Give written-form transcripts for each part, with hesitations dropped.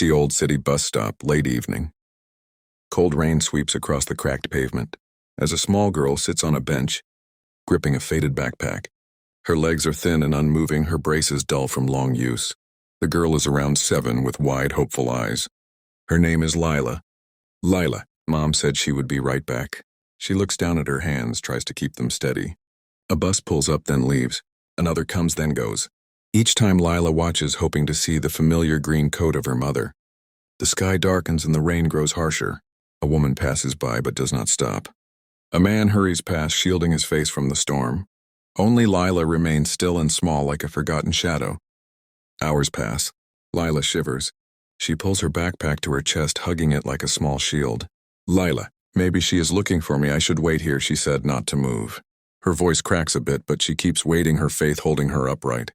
dusty old city bus stop, late evening. Cold rain sweeps across the cracked pavement as a small girl sits on a bench, gripping a faded backpack. Her legs are thin and unmoving, her braces dull from long use. The girl is around 7 with wide, hopeful eyes. Her name is Lila. Lila, Mom said she would be right back. She looks down at her hands, tries to keep them steady. A bus pulls up, then leaves. Another comes, then goes. Each time Lila watches, hoping to see the familiar green coat of her mother. The sky darkens and the rain grows harsher. A woman passes by but does not stop. A man hurries past, shielding his face from the storm. Only Lila remains still and small like a forgotten shadow. Hours pass. Lila shivers. She pulls her backpack to her chest, hugging it like a small shield. Lila, maybe she is looking for me. I should wait here, she said, not to move. Her voice cracks a bit, but she keeps waiting, her faith holding her upright.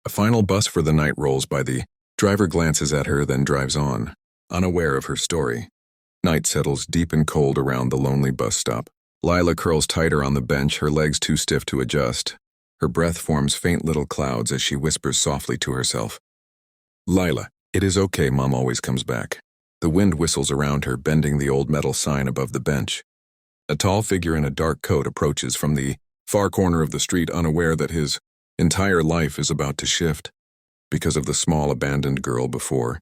A final bus for the night rolls by. The driver glances at her, then drives on, unaware of her story. Night settles deep and cold around the lonely bus stop. Lila curls tighter on the bench, her legs too stiff to adjust. Her breath forms faint little clouds as she whispers softly to herself. Lila, it is okay, Mom always comes back. The wind whistles around her, bending the old metal sign above the bench. A tall figure in a dark coat approaches from the far corner of the street, unaware that his entire life is about to shift because of the small abandoned girl before.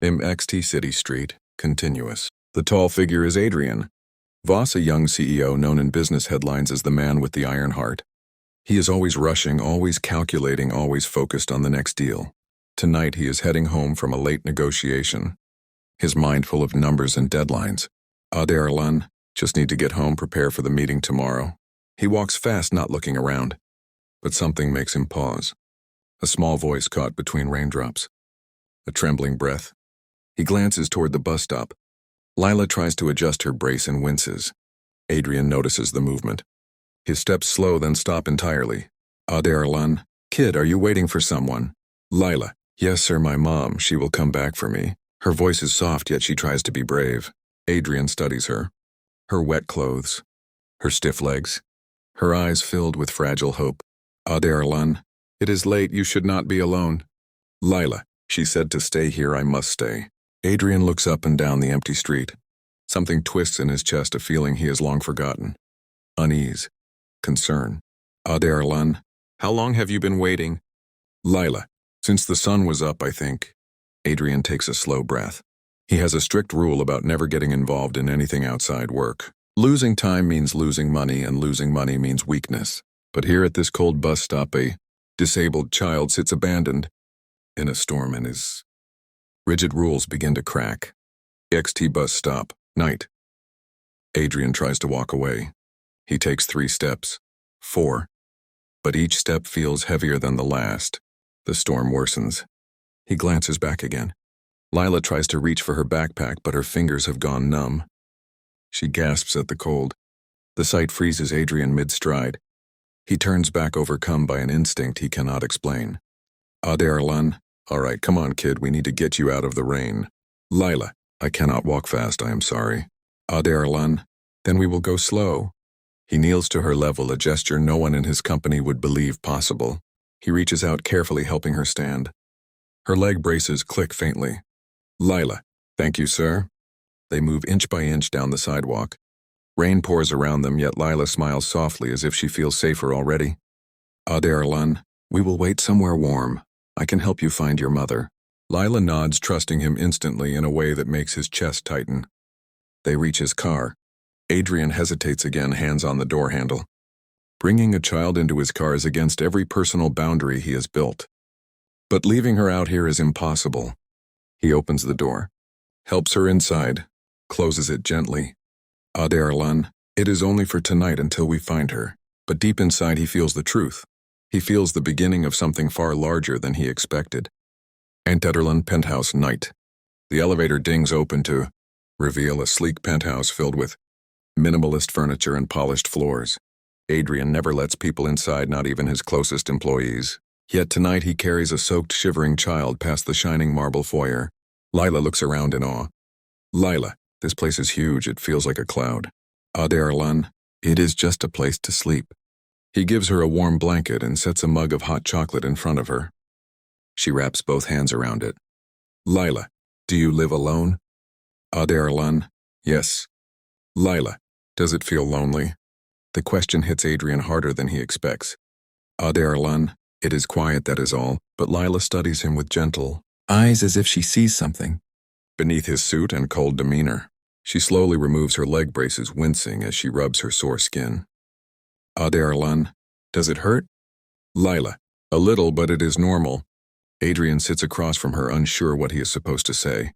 MXT City Street, continuous. The tall figure is Adrian Voss, a young CEO known in business headlines as the man with the iron heart. He is always rushing, always calculating, always focused on the next deal. Tonight he is heading home from a late negotiation, his mind full of numbers and deadlines. Aderlan, just need to get home, prepare for the meeting tomorrow. He walks fast, not looking around. But something makes him pause. A small voice caught between raindrops. A trembling breath. He glances toward the bus stop. Lila tries to adjust her brace and winces. Adrian notices the movement. His steps slow, then stop entirely. Aderlan, kid, are you waiting for someone? Lila, yes sir, my mom, she will come back for me. Her voice is soft, yet she tries to be brave. Adrian studies her. Her wet clothes. Her stiff legs. Her eyes filled with fragile hope. Aderlan, it is late, you should not be alone. Lila, she said to stay here, I must stay. Adrian looks up and down the empty street. Something twists in his chest, a feeling he has long forgotten. Unease. Concern. Aderlan, how long have you been waiting? Lila, since the sun was up, I think. Adrian takes a slow breath. He has a strict rule about never getting involved in anything outside work. Losing time means losing money, and losing money means weakness. But here at this cold bus stop, a disabled child sits abandoned in a storm, and his rigid rules begin to crack. XT bus stop, night. Adrian tries to walk away. He takes 3 steps, 4. But each step feels heavier than the last. The storm worsens. He glances back again. Lila tries to reach for her backpack, but her fingers have gone numb. She gasps at the cold. The sight freezes Adrian mid-stride. He turns back, overcome by an instinct he cannot explain. Aderlan, all right, come on, kid, we need to get you out of the rain. Lila, I cannot walk fast, I am sorry. Aderlan, then we will go slow. He kneels to her level, a gesture no one in his company would believe possible. He reaches out carefully, helping her stand. Her leg braces click faintly. Lila, thank you, sir. They move inch by inch down the sidewalk. Rain pours around them, yet Lila smiles softly as if she feels safer already. Aderlan, we will wait somewhere warm. I can help you find your mother. Lila nods, trusting him instantly in a way that makes his chest tighten. They reach his car. Adrian hesitates again, hands on the door handle. Bringing a child into his car is against every personal boundary he has built. But leaving her out here is impossible. He opens the door, helps her inside, closes it gently. Aderlan, it is only for tonight until we find her. But deep inside he feels the truth. He feels the beginning of something far larger than he expected. Antederland penthouse night. The elevator dings open to reveal a sleek penthouse filled with minimalist furniture and polished floors. Adrian never lets people inside, not even his closest employees. Yet tonight he carries a soaked, shivering child past the shining marble foyer. Lila looks around in awe. Lila, this place is huge, it feels like a cloud. Aderlan, it is just a place to sleep. He gives her a warm blanket and sets a mug of hot chocolate in front of her. She wraps both hands around it. Lila, Do you live alone? Adarlan. Yes. Lila. Does it feel lonely? The question hits Adrian harder than he expects. Adarlan. It is quiet, that is all, but Lila studies him with gentle eyes as if she sees something beneath his suit and cold demeanor. She slowly removes her leg braces, wincing as she rubs her sore skin. Adarlan. Does it hurt? Lila. A little, but it is normal. Adrian sits across from her, unsure what he is supposed to say.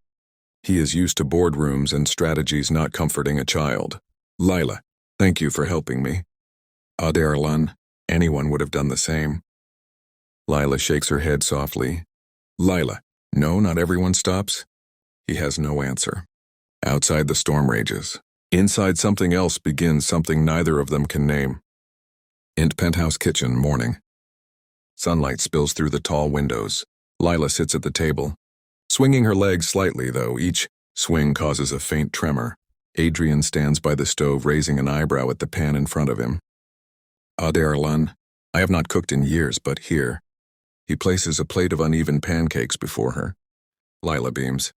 He is used to boardrooms and strategies not comforting a child. Lila. Thank you for helping me. Adarlan. Anyone would have done the same. Lila shakes her head softly. Lila. No, not everyone stops. He has no answer. Outside, the storm rages. Inside, something else begins, something neither of them can name. In penthouse kitchen, morning. Sunlight spills through the tall windows. Lila sits at the table, swinging her legs slightly, though each swing causes a faint tremor. Adrian stands by the stove, raising an eyebrow at the pan in front of him. Adarlan. I have not cooked in years, but here. He places a plate of uneven pancakes before her. Lila beams.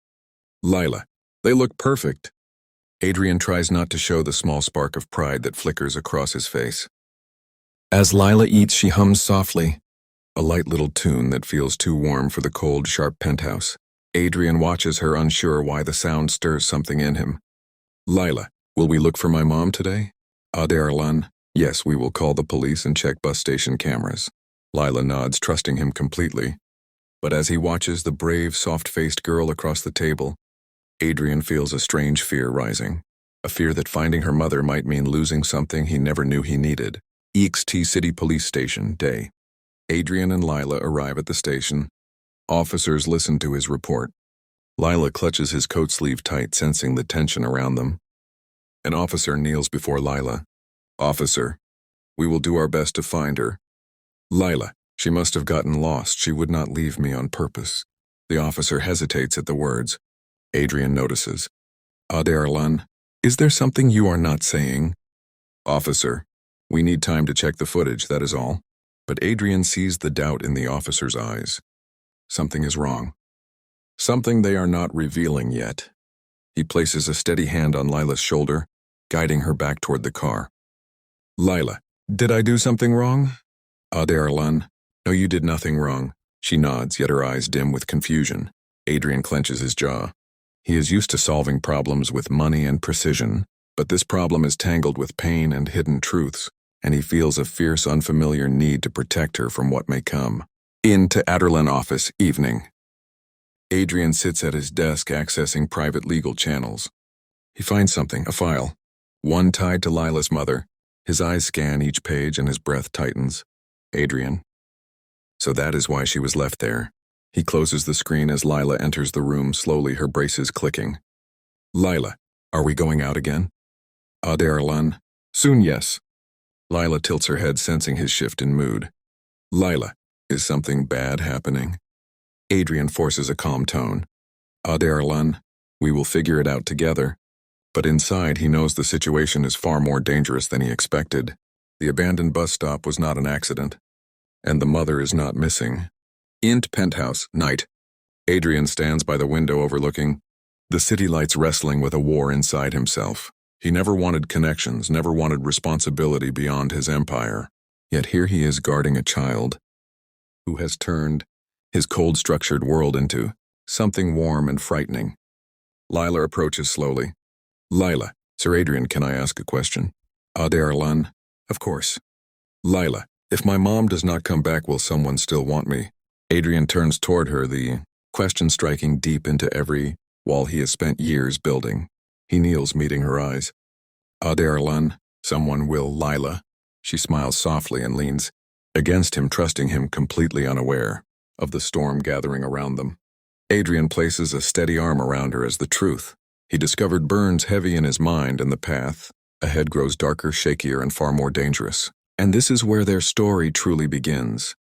Lila. They look perfect. Adrian tries not to show the small spark of pride that flickers across his face. As Lila eats, she hums softly, a light little tune that feels too warm for the cold, sharp penthouse. Adrian watches her, unsure why the sound stirs something in him. Lila, will we look for my mom today? Adarlan. Yes, we will call the police and check bus station cameras. Lila nods, trusting him completely. But as he watches the brave, soft-faced girl across the table, Adrian feels a strange fear rising. A fear that finding her mother might mean losing something he never knew he needed. EXT City Police Station, day. Adrian and Lila arrive at the station. Officers listen to his report. Lila clutches his coat sleeve tight, sensing the tension around them. An officer kneels before Lila. Officer, we will do our best to find her. Lila, she must have gotten lost. She would not leave me on purpose. The officer hesitates at the words. Adrian notices. Adarlan, is there something you are not saying? Officer, we need time to check the footage, that is all. But Adrian sees the doubt in the officer's eyes. Something is wrong. Something they are not revealing yet. He places a steady hand on Lila's shoulder, guiding her back toward the car. Lila, did I do something wrong? Adarlan, no, you did nothing wrong. She nods, yet her eyes dim with confusion. Adrian clenches his jaw. He is used to solving problems with money and precision, but this problem is tangled with pain and hidden truths, and he feels a fierce, unfamiliar need to protect her from what may come. Into Adarlan office, evening. Adrian sits at his desk, accessing private legal channels. He finds something, a file, one tied to Lila's mother. His eyes scan each page and his breath tightens. Adrian. So that is why she was left there. He closes the screen as Lila enters the room, slowly, her braces clicking. Lila, are we going out again? Adarlan. Soon, yes. Lila tilts her head, sensing his shift in mood. Lila, is something bad happening? Adrian forces a calm tone. Adarlan, we will figure it out together. But inside, he knows the situation is far more dangerous than he expected. The abandoned bus stop was not an accident, and the mother is not missing. Int penthouse, night. Adrian stands by the window overlooking the city lights, wrestling with a war inside himself. He never wanted connections, never wanted responsibility beyond his empire. Yet here he is guarding a child who has turned his cold, structured world into something warm and frightening. Lila approaches slowly. Lila, Sir Adrian, can I ask a question? Adarlan, of course. Lila, if my mom does not come back, will someone still want me? Adrian turns toward her, the question striking deep into every wall he has spent years building. He kneels, meeting her eyes. Adarlan, someone will, Lila. She smiles softly and leans against him, trusting him, completely unaware of the storm gathering around them. Adrian places a steady arm around her as the truth he discovered burns heavy in his mind, and the path ahead grows darker, shakier, and far more dangerous. And this is where their story truly begins.